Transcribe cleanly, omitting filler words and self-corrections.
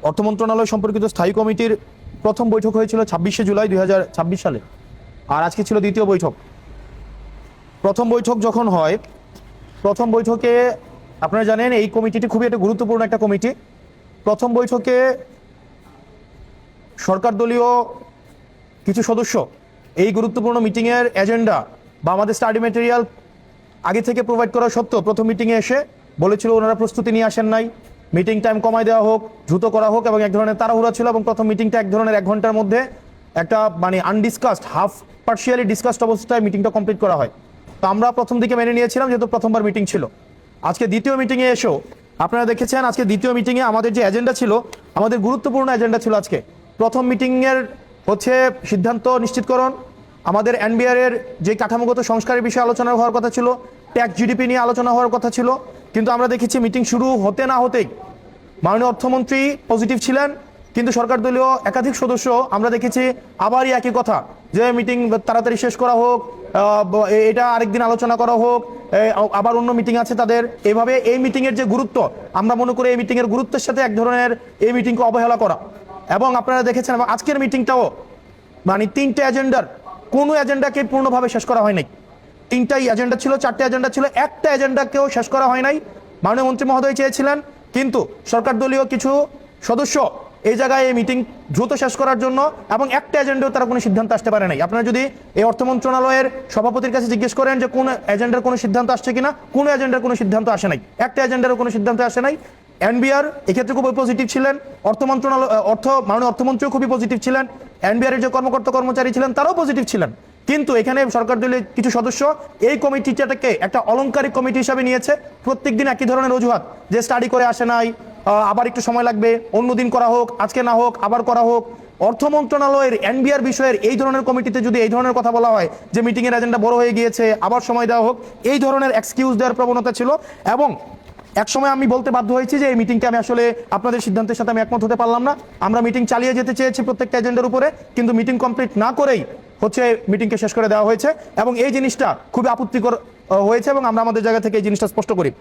অর্থ মন্ত্রণালয় সম্পর্কিত স্থায়ী কমিটির প্রথম বৈঠক হয়েছিল 26শে জুলাই 2026 সালে, আর আজকে ছিল দ্বিতীয় বৈঠক। প্রথম বৈঠক যখন হয়, প্রথম বৈঠকে আপনারা জানেন এই কমিটিটি খুবই একটা গুরুত্বপূর্ণ একটা কমিটি। প্রথম বৈঠকে সরকার দলীয় কিছু সদস্য এই গুরুত্বপূর্ণ মিটিংয়ের এজেন্ডা বা আমাদের স্টাডি ম্যাটেরিয়াল আগে থেকে প্রোভাইড করা সত্ত্বেও প্রথম মিটিংয়ে এসে বলেছিল ওনারা প্রস্তুতি নিয়ে আসেন নাই, মিটিং টাইম কমায় দেওয়া হোক, দ্রুত করা হোক, এবং এক ধরনের তাড়াহুড়া ছিল এবং প্রথম মিটিংটা এক ধরনের 1 ঘন্টার মধ্যে একটা আনডিসকাসড, হাফ পার্শিয়ালি ডিসকাসড অবস্থায় মিটিংটা কমপ্লিট করা হয়। তো আমরা প্রথম দিকে মেনে নিয়েছিলাম, যেহেতু প্রথমবার মিটিং ছিল। আজকে দ্বিতীয় মিটিংয়ে এসেও আপনারা দেখেছেন, আজকে দ্বিতীয় মিটিংয়ে আমাদের যে এজেন্ডা ছিল, আমাদের গুরুত্বপূর্ণ এজেন্ডা ছিল আজকে প্রথম মিটিংয়ের সিদ্ধান্ত নিশ্চিতকরণ, আমাদের এনবিআর এর যে কাঠামোগত সংস্কারের বিষয়ে আলোচনা হওয়ার কথা ছিল, ট্যাক্স জিডিপি নিয়ে আলোচনা হওয়ার কথা ছিল, কিন্তু আমরা দেখেছি মিটিং শুরু হতে না হতেই মাননীয় অর্থমন্ত্রী পজিটিভ ছিলেন, কিন্তু সরকার দলীয় একাধিক সদস্য আমরা দেখেছি আবারই একই কথা, যে মিটিং তাড়াতাড়ি শেষ করা হোক, এটা আরেকদিন আলোচনা করা হোক, আবার অন্য মিটিং আছে তাদের। এইভাবে এই মিটিংয়ের যে গুরুত্ব, আমরা মনে করি এই মিটিংয়ের গুরুত্বের সাথে এক ধরনের এই মিটিংকে অবহেলা করা। এবং আপনারা দেখেছেন, এবং আজকের মিটিংটাও 3টে এজেন্ডার কোনো এজেন্ডাকে পূর্ণভাবে শেষ করা হয় নাই। 3টাই এজেন্ডা ছিল, 4টে এজেন্ডা ছিল, একটা এজেন্ডাকেও শেষ করা হয় নাই। মাননীয় মন্ত্রী মহোদয় চেয়েছিলেন, কিন্তু সরকার দলীয় কিছু সদস্য এই জায়গায় এই মিটিং দ্রুত শেষ করার জন্য এবং একটা এজেন্ডাও তারা কোনো সিদ্ধান্ত আসতে পারে নাই। আপনারা যদি এই অর্থ মন্ত্রণালয়ের সভাপতির কাছে জিজ্ঞেস করেন যে কোন এজেন্ডার কোনো সিদ্ধান্ত আসছে কিনা, কোনো এজেন্ডার কোনো সিদ্ধান্ত আসে নাই, একটা এজেন্ডারও কোনো সিদ্ধান্ত আসে নাই। এনবিআর এক্ষেত্রে খুবই পজিটিভ ছিলেন, মাননীয় অর্থমন্ত্রীও খুবই পজিটিভ ছিলেন, এনবিআর এর যে কর্মকর্তা কর্মচারী ছিলেন তারাও পজিটিভ ছিলেন। কিন্তু এখানে সরকার দলীয় কিছু সদস্য এই কমিটিটাকে একটা অলংকারিক কমিটি হিসাবে নিয়েছে। প্রত্যেকদিন একই ধরনের অজুহাত, যে স্টাডি করে আসে নাই, আবার একটু সময় লাগবে, অন্যদিন করা হোক, আজকে না হোক, আবার করা হোক। অর্থ মন্ত্রণালয়ের এনবিআর বিষয়ের এই ধরনের কমিটিতে যদি এই ধরনের কথা বলা হয় যে মিটিং এর এজেন্ডা বড় হয়ে গিয়েছে, আবার সময় দেওয়া হোক, এই ধরনের এক্সকিউজ দেওয়ার প্রবণতা ছিল। এবং এক সময় আমি বলতে বাধ্য হয়েছি যে এই মিটিংটা আমি আসলে আপনাদের সিদ্ধান্তের সাথে আমি একমত হতে পারলাম না। আমরা মিটিং চালিয়ে যেতে চেয়েছি প্রত্যেকটা এজেন্ডার উপরে, কিন্তু মিটিং কমপ্লিট না করেই মিটিংকে শেষ করে দেওয়া হয়েছে, এবং এই জিনিসটা খুবই আপত্তিকর হয়েছে, এবং আমরা আমাদের জায়গা থেকে এই জিনিসটা স্পষ্ট করি।